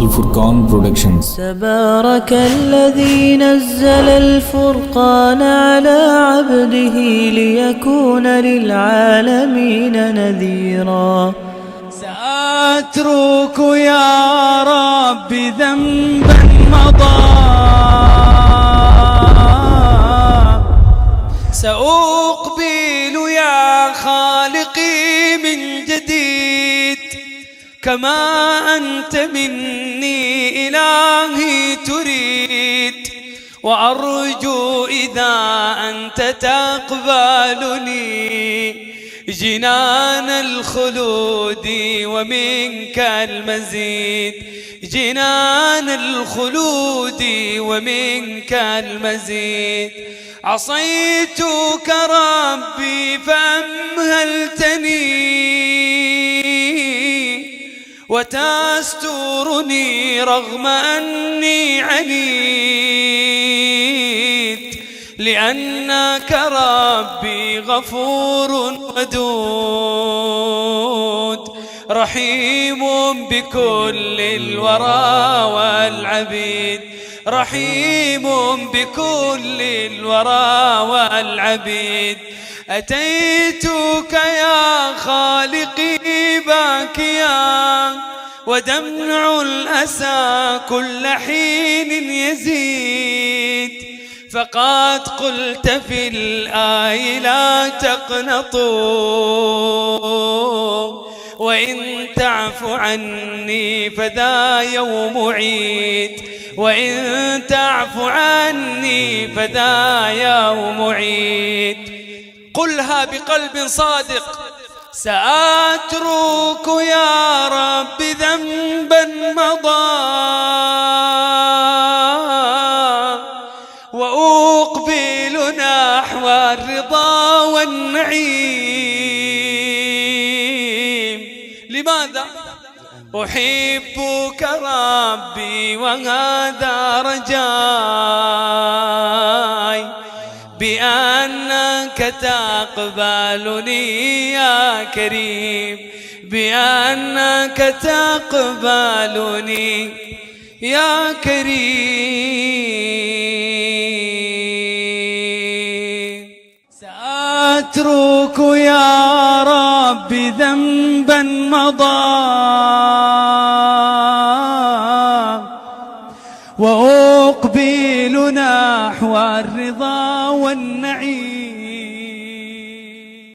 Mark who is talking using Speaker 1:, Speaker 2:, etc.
Speaker 1: الفرقان برودكشنز.
Speaker 2: تبارك الذي نزل الفرقان على عبده ليكون للعالمين نذيرا.
Speaker 3: سأترك يا رب ذنبا مضى، سأقبل يا خالقي من جديد، كما أنت مني إلهي تريد، وأرجو إذا أنت تقبلني جنان الخلود ومنك المزيد، جنان الخلود ومنك المزيد. عصيتك ربي فأمهلتني، وتسترني رغم أني عنيد، لأنك ربي غفور ودود، رحيم بكل الورى والعبيد، رحيم بكل الورى والعبيد. أتيتك يا خالقي باكيا، ودمع الأسى كل حين يزيد، فقد قلت في الآي لا تقنطوا، وإن تعف عني فذا يوم عيد، وإن تعف عني فذا يوم عيد. قلها بقلب صادق. سأترك يا رب ذنبا مضى، وأقبل نحو الرضا والنعيم. لماذا؟ أحبك ربي وهذا رجاي، بأنك تقبلني يا كريم، بأنك تقبلني يا كريم. سأترك يا رب ذنبا مضى،